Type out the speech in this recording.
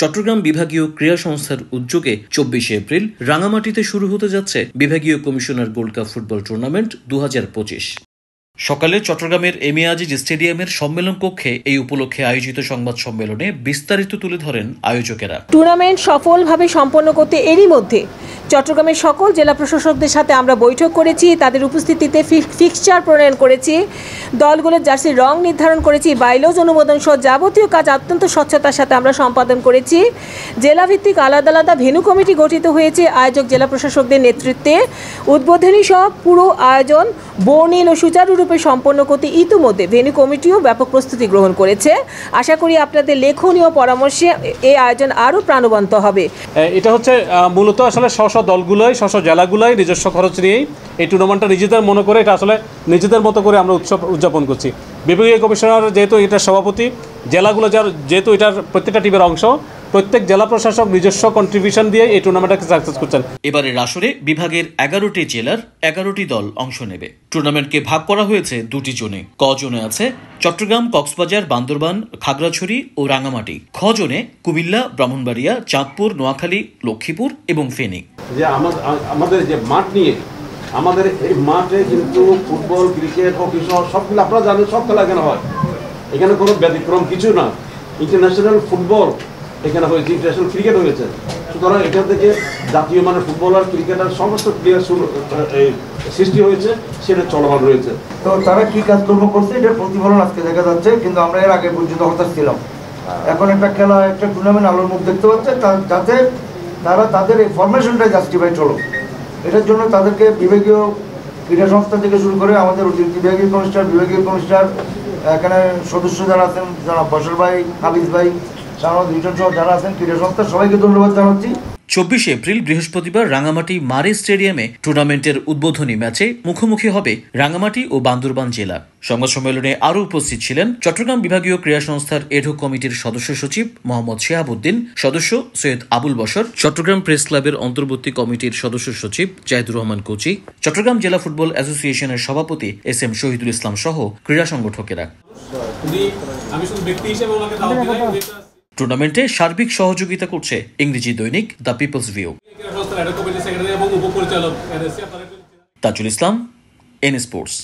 চট্টগ্রাম বিভাগীয় ক্রীড়া সংস্থার উদ্যোগে 24 এপ্রিল রাঙামাটিতে শুরু হতে যাচ্ছে বিভাগীয় commissioner gold cup football tournament 2025। সকালে চট্টগ্রামের এম এ আজিজ স্টেডিয়ামের সম্মেলন কক্ষে এই উপলক্ষে আয়োজিত সংবাদ সম্মেলনে বিস্তারিত তুলে ধরেন আয়োজকেরা। টুর্নামেন্ট সফলভাবে সম্পন্ন করতে এরই মধ্যে চট্টগ্রামের সকল জেলা প্রশাসকদের সাথে আমরা বৈঠক করেছি, তাদের উপস্থিতিতে ফিক্সচার প্রণয়ন করেছি, দলগুলোর জার্সির রং নির্ধারণ করেছি, বাইলজ অনুমোদন সহ যাবতীয় কাজ অত্যন্ত স্বচ্ছতার সাথে আমরা সম্পাদন করেছি। জেলাভিত্তিক আলাদা আলাদা ভেন্যু কমিটি গঠিত হয়েছে আয়োজক জেলা প্রশাসকদের নেতৃত্বে। উদ্বোধনী সহ পুরো আয়োজন বর্ণিল ও সুচারুরূপে সম্পন্ন করতে ইতিমধ্যে ভেন্যু কমিটিও ব্যাপক প্রস্তুতি গ্রহণ করেছে। আশা করি আপনাদের লেখনীয় পরামর্শে এই আয়োজন আরও প্রাণবন্ত হবে। এটা হচ্ছে মূলত আসলে স্ব দলগুলোই স্ব জেলাগুলোই নিজস্ব খরচ নিয়েই এই টুর্নামেন্টটা নিজেদের মনে করে এটা আসলে নিজেদের মতো করে আমরা উদযাপন করছি। বিভাগীয় কমিশনার যেহেতু এটার সভাপতি, জেলাগুলো যেহেতু এটার প্রত্যেকটা টিমের অংশ, প্রত্যেক জেলা প্রশাসক নিজস্ব কন্ট্রিবিউশন দিয়ে এই টুর্নামেন্টটাকে সাকসেস করছেন। এবারের আসরে বিভাগের 11টি জেলার 11টি দল অংশ নেবে। টুর্নামেন্টকে ভাগ করা হয়েছে 2টি জোনে। ক জোনে আছে চট্টগ্রাম, কক্সবাজার, বান্দরবান, খাগড়াছড়ি ও রাঙামাটি। খ জোনে কুমিল্লা, ব্রাহ্মণবাড়িয়া, চাঁদপুর, নোয়াখালী, লক্ষ্মীপুর এবং ফেনী। যে আমাদের যে মাঠ নিয়ে আমাদের এই মাঠে কিন্তু ফুটবল, ক্রিকেট, হকি সবগুলো আপনারা জানেন, সব খেলা এখানে হয়। এখানে কোনো ব্যতিক্রম কিছু না। ইন্টারন্যাশনাল ফুটবল এখানে হয়েছে, ইন্টারন্যাশনাল ক্রিকেট হয়েছে। সুতরাং এখান থেকে জাতীয় মানের ফুটবলার, ক্রিকেটার সমস্ত প্লেয়ার সৃষ্টি হয়েছে, সেটা চলমান রয়েছে। তো তারা কি কাজকর্ম করছে এটার প্রতিফলন আজকে দেখা যাচ্ছে, কিন্তু আমরা এর আগে পর্যন্ত হতাশ ছিলাম। এখন একটা খেলা, একটা টুর্নামেন্ট আলোর মুখ দেখতে পাচ্ছে, যাতে তারা তাদের এই ফরমেশনটা জাস্টিফাইড হলো। এটার জন্য তাদেরকে বিভাগীয় ক্রীড়া সংস্থা থেকে শুরু করে আমাদের বিভাগীয় কমিশনার, এখানে সদস্য যারা আছেন, যারা বসর ভাই, হাবিজ ভাই, যারা আছেন ক্রীড়া সংস্থা, সবাইকে ধন্যবাদ জানাচ্ছি। 24 এপ্রিল বৃহস্পতিবার রাঙামাটি মারে স্টেডিয়ামে টুর্নামেন্টের উদ্বোধনী ম্যাচে মুখোমুখি হবে রাঙামাটি ও বান্দরবান জেলা। সংবাদ সম্মেলনে আরও উপস্থিত ছিলেন চট্টগ্রাম বিভাগীয় ক্রীড়া সংস্থার এডহক কমিটির সদস্য সচিব মোহাম্মদ শিহাবুদ্দিন, সদস্য সৈয়দ আবুল বশর, চট্টগ্রাম প্রেস ক্লাবের অন্তর্বর্তী কমিটির সদস্য সচিব জাহিদুর রহমান কোচি, চট্টগ্রাম জেলা ফুটবল অ্যাসোসিয়েশনের সভাপতি SM শহীদুল ইসলাম সহ ক্রীড়া সংগঠকেরা। টুর্নামেন্টে সার্বিক সহযোগিতা করছে ইংরেজি দৈনিক the People's View. Tajul Islam, N sports.